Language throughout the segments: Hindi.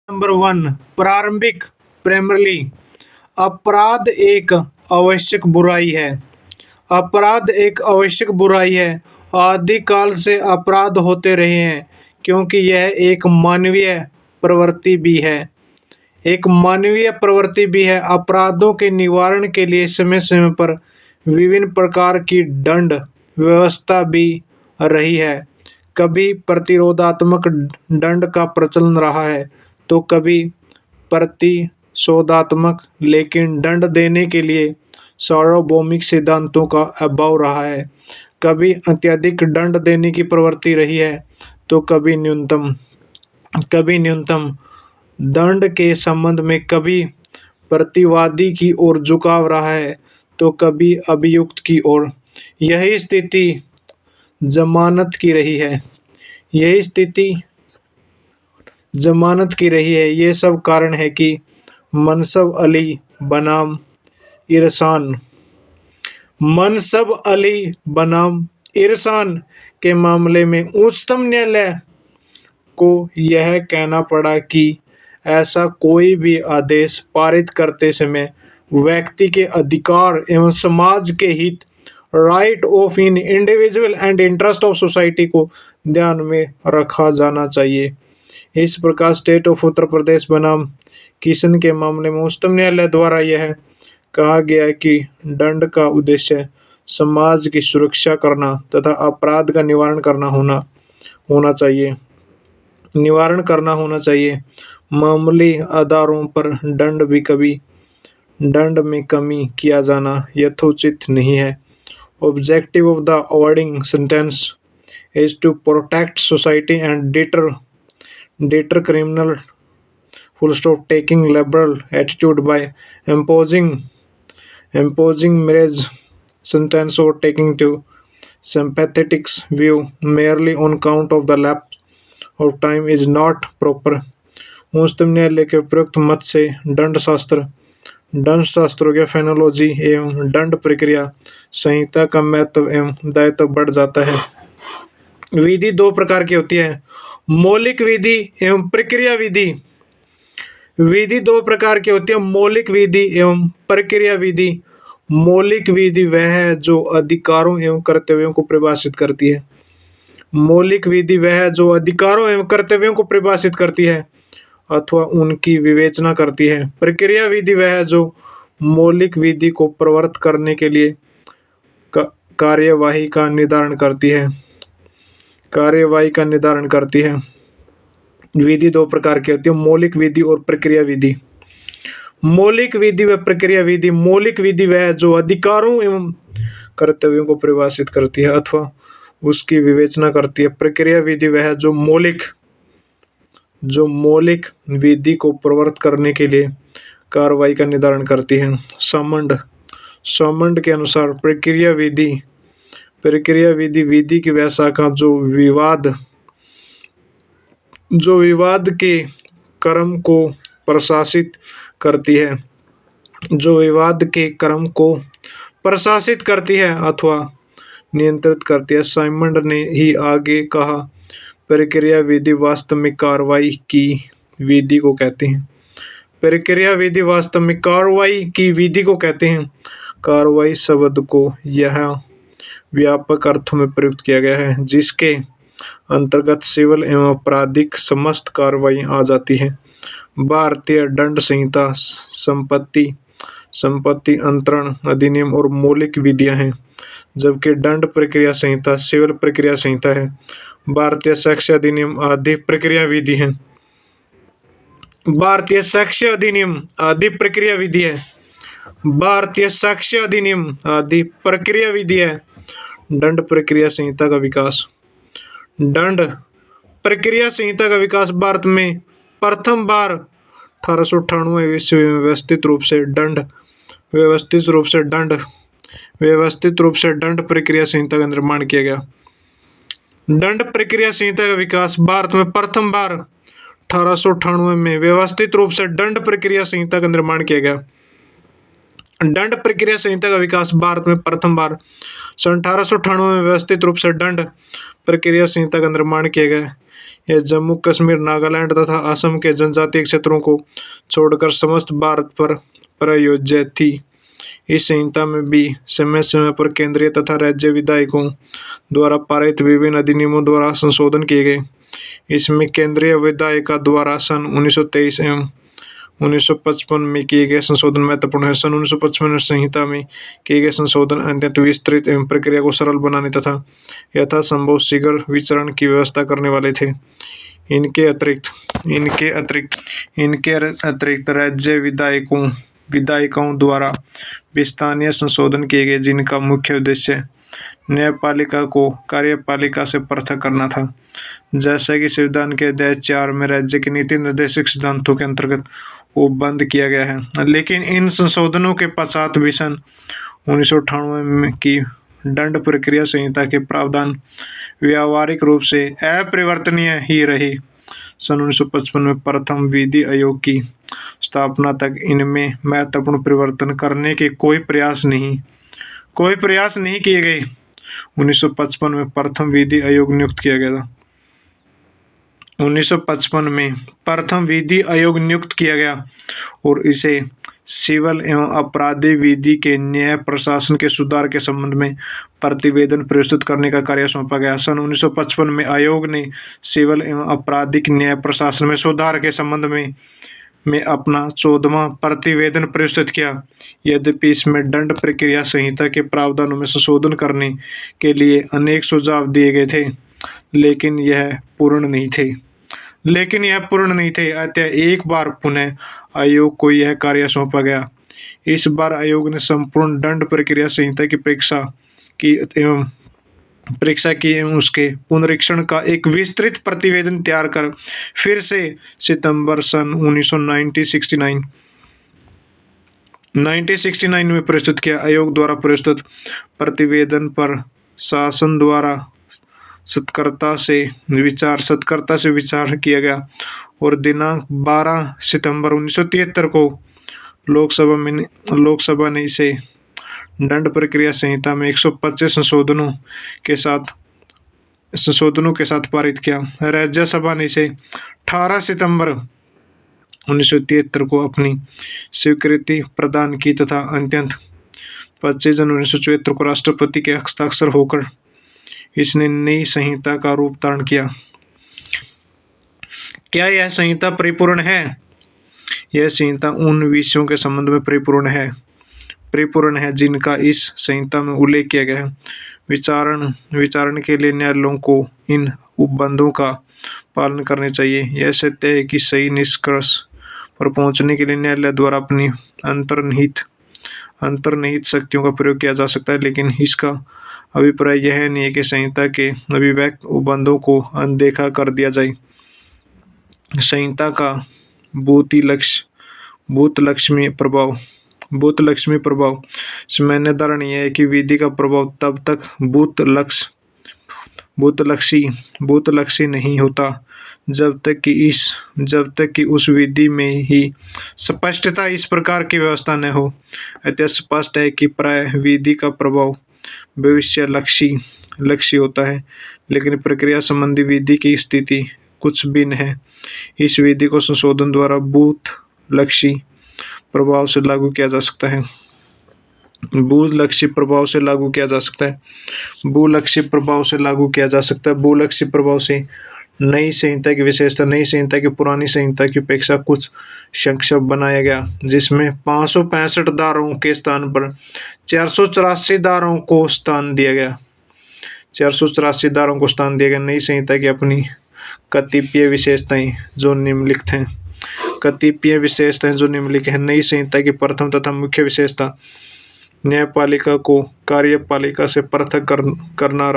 नंबर 1, प्रारंभिक प्राइमरी। अपराध एक आवश्यक बुराई है। अपराध एक आवश्यक बुराई है। आदिकाल से अपराध होते रहे हैं क्योंकि यह एक मानवीय प्रवृत्ति भी है। एक मानवीय प्रवृत्ति भी है। अपराधों के निवारण के लिए समय समय पर विभिन्न प्रकार की दंड व्यवस्था भी रही है। कभी प्रतिरोधात्मक दंड का प्रचलन रहा है तो कभी प्रतिशोधात्मक, लेकिन दंड देने के लिए सार्वभौमिक सिद्धांतों का अभाव रहा है। कभी अत्यधिक दंड देने की प्रवृत्ति रही है तो कभी न्यूनतम दंड के संबंध में कभी प्रतिवादी की ओर झुकाव रहा है तो कभी अभियुक्त की ओर। यही स्थिति जमानत की रही है। ये सब कारण है कि मनसब अली बनाम इरसान के मामले में उच्चतम न्यायालय को यह कहना पड़ा कि ऐसा कोई भी आदेश पारित करते समय व्यक्ति के अधिकार एवं समाज के हित, right of in individual and interest of society को ध्यान में रखा जाना चाहिए। इस प्रकार स्टेट ऑफ उत्तर प्रदेश बनाम किशन के मामले में उच्चतम न्यायालय द्वारा यह कहा गया कि दंड का उद्देश्य समाज की सुरक्षा करना तथा अपराध का निवारण करना होना चाहिए। मामूली आधारों पर दंड में कमी किया जाना यथोचित नहीं है। Objective of the avoiding sentence is to protect society and deter criminal, full stop, taking liberal attitude by imposing marriage sentence or taking to sympathetic view merely on count of the lapse of time is not proper। उच्चतम न्यायालय के उपयुक्त मत से दंड शास्त्रों के फेनोलॉजी एवं दंड प्रक्रिया संहिता का महत्व एवं दायित्व बढ़ जाता है। विधि दो प्रकार की होती है, मौलिक विधि एवं प्रक्रिया विधि। विधि दो प्रकार की होती है, मौलिक विधि एवं प्रक्रिया विधि। मौलिक विधि वह है जो अधिकारों एवं कर्तव्यों को परिभाषित करती है। मौलिक विधि वह है जो अधिकारों एवं कर्तव्यों को परिभाषित करती है अथवा उनकी विवेचना करती है। प्रक्रिया विधि वह है जो मौलिक विधि को प्रवर्तित करने के लिए कार्यवाही का निर्धारण करती है। विधि दो प्रकार की होती है, मौलिक विधि और प्रक्रिया विधि। मौलिक विधि व प्रक्रिया विधि। मौलिक विधि वह है जो अधिकारों एवं कर्तव्यों को परिभाषित करती है अथवा उसकी विवेचना करती है। प्रक्रिया विधि वह है जो मौलिक विधि को प्रवर्तित करने के लिए कार्रवाई का निर्धारण करती है। सामंड के अनुसार प्रक्रिया विधि विधि की वह शाखा जो विवाद के क्रम को प्रशासित करती है अथवा नियंत्रित करती है। साइमंड ने ही आगे कहा, प्रक्रिया विधि वास्तव में कार्रवाई की विधि को कहते हैं। प्रक्रिया विधि वास्तव में कार्रवाई की विधि को कहते हैं। कार्रवाई शब्द को यह व्यापक अर्थों में प्रयुक्त किया गया है जिसके अंतर्गत सिविल एवं आपराधिक समस्त कार्रवाई आ जाती है। भारतीय दंड संहिता संपत्ति अंतरण अधिनियम और मौलिक विधियां हैं, जबकि दंड प्रक्रिया संहिता सिविल प्रक्रिया संहिता है। भारतीय साक्ष्य अधिनियम आदि प्रक्रिया विधि है। भारतीय साक्ष्य अधिनियम आदि प्रक्रिया विधि है। भारतीय साक्ष्य अधिनियम आदि प्रक्रिया विधि है। दंड प्रक्रिया संहिता का विकास। दंड प्रक्रिया संहिता का विकास भारत में प्रथम बार 1898 ईस्वी में व्यवस्थित रूप से दंड प्रक्रिया संहिता का निर्माण किया गया। दंड प्रक्रिया संहिता का विकास भारत में प्रथम बार 1898 में व्यवस्थित रूप से दंड प्रक्रिया संहिता का निर्माण किया गया। दंड प्रक्रिया संहिता का विकास भारत में प्रथम बार 1898 में व्यवस्थित रूप से दंड प्रक्रिया संहिता का निर्माण किया गया। यह जम्मू कश्मीर, नागालैंड तथा असम के जनजातीय क्षेत्रों को छोड़कर समस्त भारत पर प्रयोज्य थी। इस संहिता में भी समय समय पर केंद्रीय तथा राज्य विधायकों द्वारा पारित विभिन्न अधिनियमों द्वारा संशोधन किए गए। इसमें केंद्रीय विधायिका द्वारा सन 1923 एवं 1955 में किए गए संशोधन महत्वपूर्ण है। सन 1955 में संहिता में किए गए संशोधन अत्यंत विस्तृत एवं प्रक्रिया को सरल बनाने तथा यथासंभव शीघ्र विचरण की व्यवस्था करने वाले थे। इनके अतिरिक्त राज्य विधायिकाओं द्वारा विस्तारीय संशोधन किए गए, जिनका मुख्य उद्देश्य न्यायपालिका को कार्यपालिका से पृथक करना था। जैसा कि संविधान के अध्याय 4 में राज्य के नीति निर्देशक सिद्धांतों के अंतर्गत वो बंद किया गया है। लेकिन इन संशोधनों के पश्चात भी सन 1998 की दंड प्रक्रिया संहिता के प्रावधान व्यावहारिक रूप से अपरिवर्तनीय ही रहे। सन 1955 में प्रथम विधि आयोग की स्थापना तक इनमें महत्वपूर्ण परिवर्तन करने के कोई प्रयास नहीं किए गए। 1955 में प्रथम विधि आयोग नियुक्त किया गया था। 1955 में प्रथम विधि आयोग नियुक्त किया गया और इसे सिविल एवं आपराधिक विधि के न्याय प्रशासन के सुधार के संबंध में प्रतिवेदन प्रस्तुत करने का कार्य सौंपा गया। सन 1955 में आयोग ने सिविल एवं आपराधिक न्याय प्रशासन में सुधार के संबंध में अपना 14वां प्रतिवेदन प्रस्तुत किया। यद्यपि इसमें दंड प्रक्रिया संहिता के प्रावधानों में संशोधन करने के लिए अनेक सुझाव दिए गए थे, लेकिन यह पूर्ण नहीं थे। अतः एक बार पुनः आयोग को यह कार्य सौंपा गया। इस बार आयोग ने संपूर्ण दंड प्रक्रिया संहिता की परीक्षा की एवं उसके पुनरीक्षण का एक विस्तृत प्रतिवेदन तैयार कर फिर से सितंबर सन 1969 में प्रस्तुत किया। आयोग द्वारा प्रस्तुत प्रतिवेदन पर शासन द्वारा सत्कर्ता से विचार किया गया और दिनांक 12 सितंबर 1973 को लोकसभा ने इसे दंड प्रक्रिया संहिता में 125 संशोधनों के साथ पारित किया। राज्यसभा ने इसे 18 सितंबर 1973 को अपनी स्वीकृति प्रदान की तथा अंत्यतः 25 जनवरी 1974 को राष्ट्रपति के हस्ताक्षर होकर इसने नई संहिता का रूप धारण किया। क्या यह संहिता परिपूर्ण है? यह संहिता उन विषयों के संबंध में परिपूर्ण है जिनका इस संहिता में उल्लेख किया गया है। विचारण के लिए न्यायालयों को इन उपबंधों का पालन करना चाहिए। यह सत्य है कि सही निष्कर्ष पर पहुंचने के लिए न्यायालय द्वारा अपनी अंतर्निहित शक्तियों का प्रयोग किया जा सकता है, लेकिन इसका अभिप्राय यह नहीं है कि संहिता के अभिव्यक्त उपबंधों को अनदेखा कर दिया जाए। संहिता का भूत लक्ष्मी प्रभाव सामान्य धारणा यह है कि विधि का प्रभाव तब तक भूतलक्षी नहीं होता जब तक कि उस विधि में ही स्पष्टता इस प्रकार की व्यवस्था न हो। अतः स्पष्ट है कि प्राय विधि का प्रभाव भविष्य लक्ष्य होता है, लेकिन प्रक्रिया संबंधी विधि की स्थिति कुछ भिन्न है। इस विधि को संशोधन द्वारा भूतलक्षी प्रभाव से लागू किया जा सकता है। भूलक्षी प्रभाव से लागू किया प्रभाव से नई संहिता की पुरानी संहिता की अपेक्षा कुछ संक्षिप्त बनाया गया, जिसमें 565 धाराओं के स्थान पर 484 धाराओं को स्थान दिया गया। नई संहिता की अपनी कतिपय विशेषताएं जो निम्नलिखित हैं। नई संहिता की प्रथम तथा मुख्य विशेषता न्यायपालिका को कार्यपालिका से पृथक करना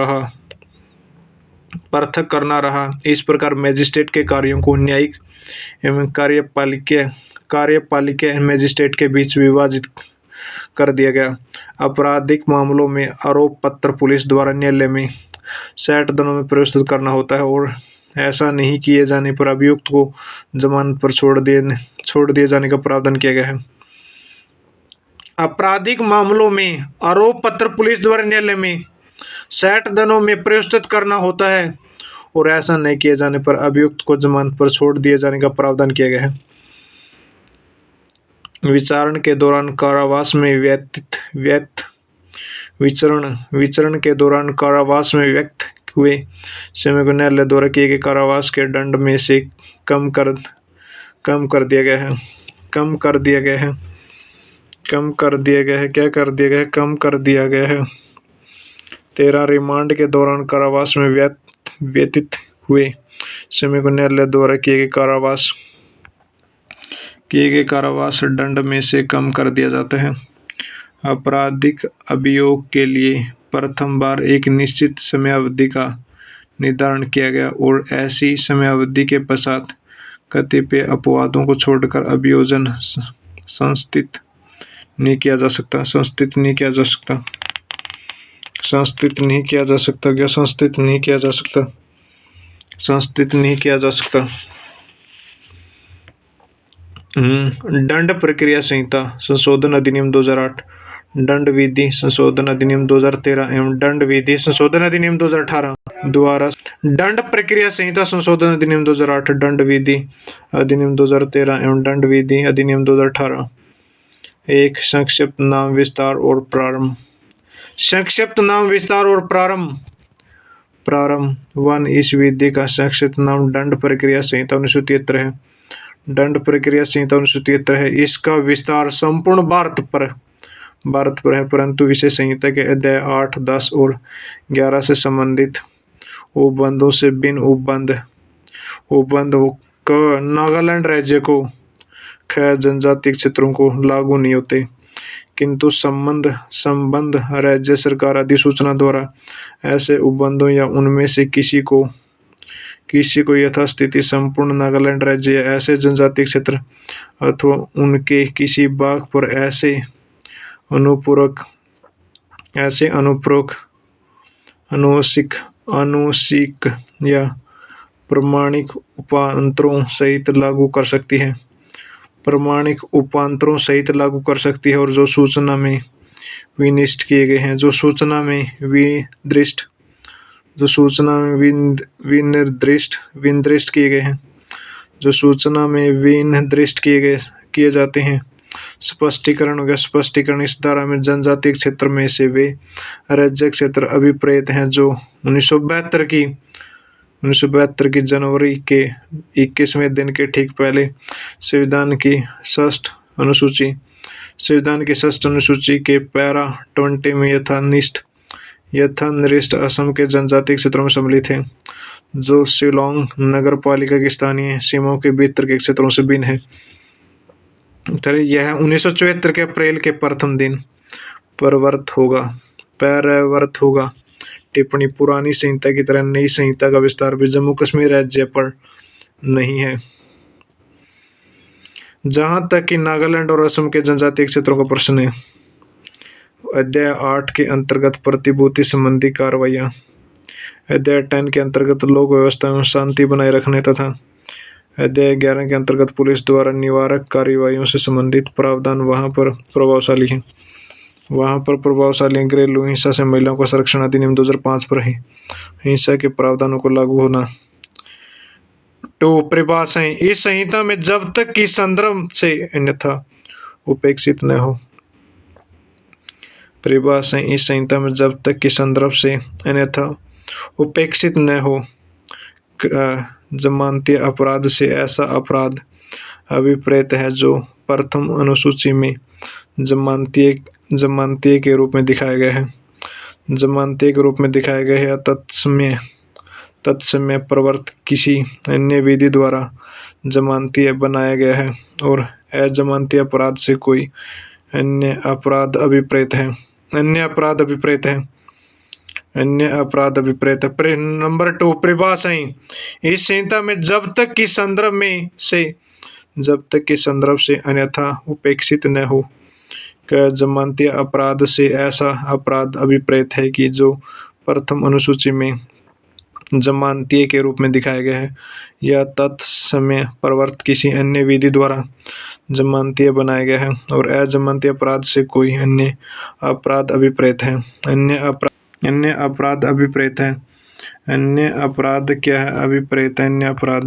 रहा। इस प्रकार मजिस्ट्रेट के कार्यों को न्यायिक एवं कार्यपालिका मजिस्ट्रेट के बीच विभाजित कर दिया गया। आपराधिक मामलों में आरोप पत्र पुलिस द्वारा न्यायालय में 60 दिनों में प्रस्तुत करना होता है और ऐसा नहीं किए जाने पर अभियुक्त को जमानत पर छोड़ दिए जाने का प्रावधान किया गया है। आपराधिक मामलों में आरोप पत्र पुलिस द्वारा न्यायालय में 60 दिनों में प्रस्तुत करना होता है और ऐसा नहीं किए जाने पर अभियुक्त को जमानत पर छोड़ दिए जाने का प्रावधान किया गया है। विचारण के दौरान कारावास में विचरण के दौरान कारावास में व्यक्त हुए समय को न्यायालय द्वारा किए गए कारावास के दंड में से कम कर दिया गया है। कम कर दिया गया है। क्या कर दिया गया है? कम कर दिया गया है। 13 रिमांड के दौरान कारावास में व्यतीत हुए समय को न्यायालय द्वारा किए गए कारावास दंड में से कम कर दिया जाता है। आपराधिक अभियोग के लिए प्रथम बार एक निश्चित समयावधि का निर्धारण किया गया और ऐसी समयावधि के पश्चात कतिपय अपवादों को छोड़कर अभियोजन संस्थित नहीं किया जा सकता। संस्थित नहीं किया जा सकता। दंड प्रक्रिया संहिता संशोधन अधिनियम 2008, दंड विधि संशोधन अधिनियम 2013 एवं दंड विधि संशोधन अधिनियम 2018 द्वारा दंड प्रक्रिया संहिता संशोधन अधिनियम 2008, दंड विधि अधिनियम 2013 एवं दंड विधि अधिनियम 2018। एक संक्षिप्त नाम विस्तार और प्रारंभ। प्रारंभ 1 इस विधि का संक्षिप्त नाम दंड प्रक्रिया संहिता 1973 है। दंड प्रक्रिया संहिता 1973 है। इसका विस्तार संपूर्ण भारत पर है, परंतु इसे संहिता के अध्याय 8, 10 और 11 से संबंधित उपबंधों से भिन्न उपबंध नागालैंड राज्य को जनजातीय क्षेत्रों को लागू नहीं होते, किंतु संबंध राज्य सरकार अधिसूचना द्वारा ऐसे उपबंधों या उनमें से किसी को यथास्थिति संपूर्ण नागालैंड राज्य या ऐसे जनजातीय क्षेत्र अथवा उनके किसी भाग पर ऐसे आनुषिक या प्रमाणिक उपांतरों सहित लागू कर सकती है। और जो सूचना में विनिष्ट किए गए हैं, जो सूचना में विनिर्दिष्ट किए जाते हैं। स्पष्टीकरण हो गया। स्पष्टीकरण इस धारा में जनजातीय क्षेत्र में से वे राज्य क्षेत्र अभिप्रेत हैं जो 1972 की जनवरी के 21वें दिन के ठीक पहले संविधान की षष्ठ अनुसूची के पैरा 20 में यथानिष्ठ असम के जनजातीय क्षेत्रों में सम्मिलित हैं, जो शिलोंग नगर पालिका की स्थानीय सीमाओं के भीतर के क्षेत्रों से भिन्न है। यह 1974 के अप्रैल के प्रथम दिन प्रवर्त होगा। टिप्पणी पुरानी संहिता की तरह नई संहिता का विस्तार भी जम्मू कश्मीर राज्य पर नहीं है। जहां तक कि नागालैंड और असम के जनजातीय क्षेत्रों का प्रश्न है, अध्याय 8 के अंतर्गत प्रतिभूति संबंधी कार्रवाइयां, अध्याय 10 के अंतर्गत लोक व्यवस्था एवं शांति बनाए रखने तथा अध्याय 11 के अंतर्गत पुलिस द्वारा निवारक कार्रवाइयों से संबंधित प्रावधान वहां पर प्रभावशाली हैं। घरेलू हिंसा से महिलाओं का संरक्षण अधिनियम 2005 पर है। हिंसा के प्रावधानों को लागू होना। परिभाषाएं इस संहिता में जब तक कि संदर्भ से अन्यथा उपेक्षित न हो। परिभाषाएं इस संहिता में जब तक कि संदर्भ से अन्यथा उपेक्षित न हो। जमानतीय अपराध से ऐसा अपराध अभिप्रेत है जो प्रथम अनुसूची में जमानतीय के रूप में दिखाया गया है। जमानतीय के रूप में दिखाया गया है तत्समय प्रवर्त किसी अन्य विधि द्वारा जमानतीय बनाया गया है और अजमानतीय अपराध से कोई अन्य अपराध अभिप्रेत है। नंबर 2 परिभाषाएं इस संहिता में जब तक कि संदर्भ से अन्यथा उपेक्षित न हो। जमानतीय अपराध से ऐसा अपराध अभिप्रेत है कि जो प्रथम अनुसूची में जमानतीय के रूप में दिखाया गया है या तत्समय प्रवर्त किसी अन्य विधि द्वारा जमानतीय बनाया गया है और अजमानतीय अपराध से कोई अन्य अपराध अभिप्रेत है। अन्य अपराध क्या है? अभिप्रेत अन्य अपराध